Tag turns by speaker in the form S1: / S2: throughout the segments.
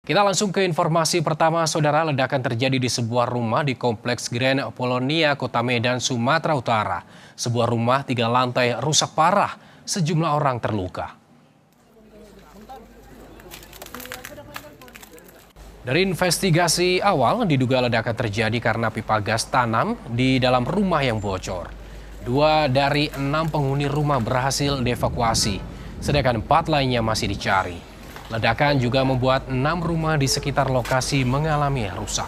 S1: Kita langsung ke informasi pertama, saudara. Ledakan terjadi di sebuah rumah di Kompleks Grand Polonia, Kota Medan, Sumatera Utara. Sebuah rumah 3 lantai rusak parah, sejumlah orang terluka. Dari investigasi awal, diduga ledakan terjadi karena pipa gas tanam di dalam rumah yang bocor. 2 dari 6 penghuni rumah berhasil dievakuasi, sedangkan 4 lainnya masih dicari. Ledakan juga membuat 6 rumah di sekitar lokasi mengalami rusak.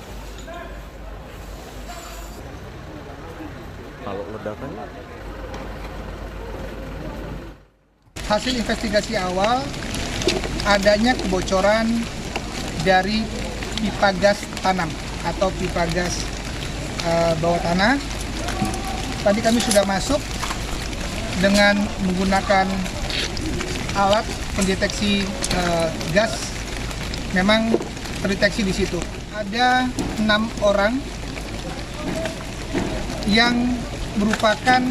S2: Kalau ledakannya
S3: Hasil investigasi awal adanya kebocoran dari pipa gas tanam atau pipa gas bawah tanah. Tadi kami sudah masuk dengan menggunakan alat pendeteksi gas, memang terdeteksi di situ. Ada 6 orang yang merupakan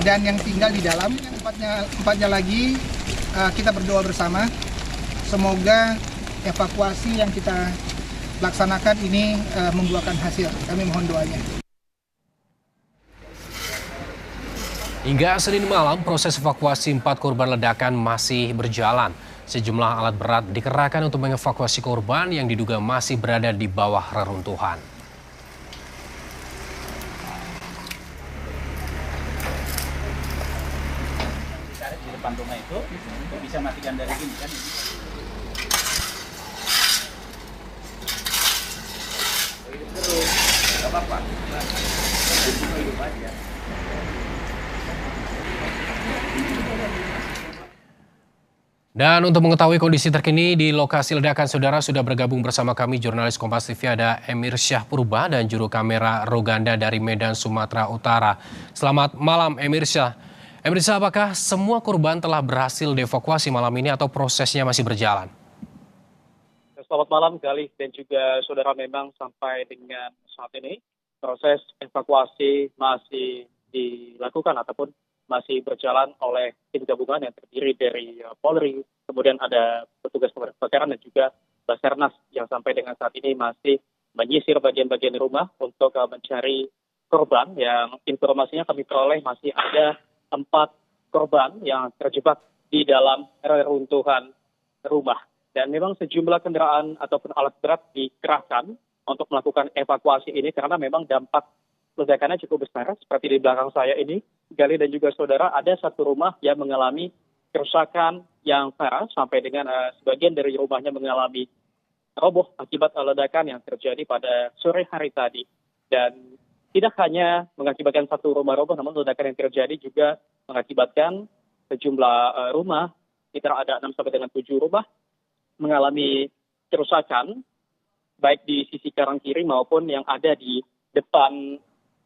S3: dan yang tinggal di dalam. Empatnya lagi kita berdoa bersama. Semoga evakuasi yang kita laksanakan ini membuahkan hasil. Kami mohon doanya.
S1: Hingga Senin malam, proses evakuasi 4 korban ledakan masih berjalan. Sejumlah alat berat dikerahkan untuk mengevakuasi korban yang diduga masih berada di bawah reruntuhan.
S4: Di depan rumah itu bisa matikan dari sini kan. Terus, nggak apa-apa. Hidup aja.
S1: Dan untuk mengetahui kondisi terkini di lokasi ledakan, saudara, sudah bergabung bersama kami jurnalis Kompas TV ada Emir Syah Purba dan juru kamera Roganda dari Medan, Sumatera Utara. Selamat malam Emir Syah. Emir Syah, apakah semua korban telah berhasil dievakuasi malam ini atau prosesnya masih berjalan?
S5: Selamat malam Galih dan juga saudara, memang sampai dengan saat ini proses evakuasi masih dilakukan ataupun masih berjalan oleh tim gabungan yang terdiri dari Polri, kemudian ada petugas pemadam kebakaran dan juga Basarnas yang sampai dengan saat ini masih menyisir bagian-bagian rumah untuk mencari korban yang informasinya kami peroleh masih ada 4 korban yang terjebak di dalam reruntuhan rumah. Dan memang sejumlah kendaraan ataupun alat berat dikerahkan untuk melakukan evakuasi ini karena memang dampak ledakannya cukup besar. Seperti di belakang saya ini, Gali dan juga saudara, ada satu rumah yang mengalami kerusakan yang parah sampai dengan sebagian dari rumahnya mengalami roboh akibat ledakan yang terjadi pada sore hari tadi. Dan tidak hanya mengakibatkan satu rumah roboh, namun ledakan yang terjadi juga mengakibatkan sejumlah rumah, sekitar ada 6 sampai dengan 7 rumah mengalami kerusakan, baik di sisi kanan kiri maupun yang ada di depan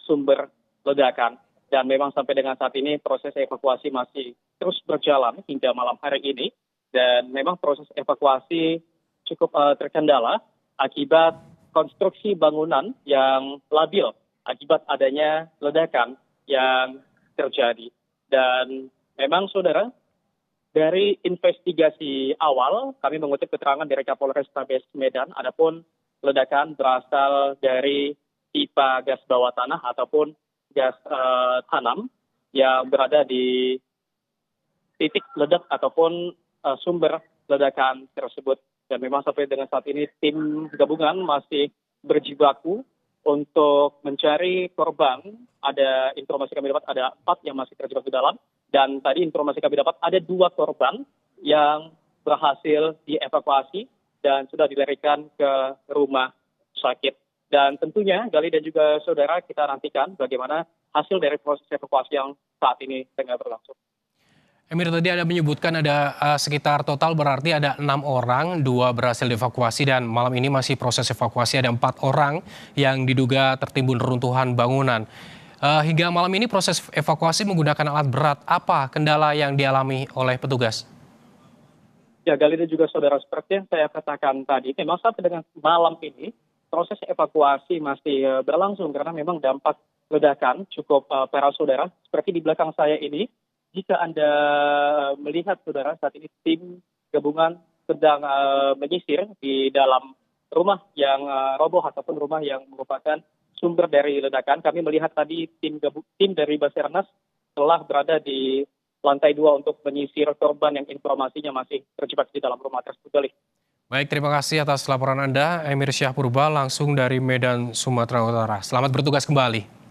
S5: sumber ledakan. Dan memang sampai dengan saat ini proses evakuasi masih terus berjalan hingga malam hari ini. Dan memang proses evakuasi cukup terkendala akibat konstruksi bangunan yang labil akibat adanya ledakan yang terjadi. Dan memang saudara, dari investigasi awal kami mengutip keterangan dari Kapolrestabes Medan, adapun ledakan berasal dari pipa gas bawah tanah ataupun gas tanam yang berada di titik ledak ataupun sumber ledakan tersebut. Dan memang sampai dengan saat ini tim gabungan masih berjibaku untuk mencari korban. Ada informasi kami dapat ada 4 yang masih terjebak di dalam. Dan tadi informasi kami dapat ada 2 korban yang berhasil dievakuasi dan sudah dilarikan ke rumah sakit. Dan tentunya Gali dan juga saudara, kita nantikan bagaimana hasil dari proses evakuasi yang saat ini tengah berlangsung.
S1: Emir, tadi ada menyebutkan ada sekitar total berarti ada 6 orang, 2 berhasil dievakuasi dan malam ini masih proses evakuasi ada 4 orang yang diduga tertimbun reruntuhan bangunan. Hingga malam ini proses evakuasi menggunakan alat berat. Apa kendala yang dialami oleh petugas?
S5: Ya, Gali dan juga saudara, seperti yang saya katakan tadi, memang sampai dengan malam ini proses evakuasi masih berlangsung karena memang dampak ledakan cukup parah saudara. Seperti di belakang saya ini, jika Anda melihat saudara, saat ini tim gabungan sedang menyisir di dalam rumah yang roboh ataupun rumah yang merupakan sumber dari ledakan. Kami melihat tadi tim dari Basarnas telah berada di lantai 2 untuk menyisir korban yang informasinya masih terjebak di dalam rumah tersebut. Galih.
S1: Baik, terima kasih atas laporan Anda, Emir Syah Purba langsung dari Medan, Sumatera Utara. Selamat bertugas kembali.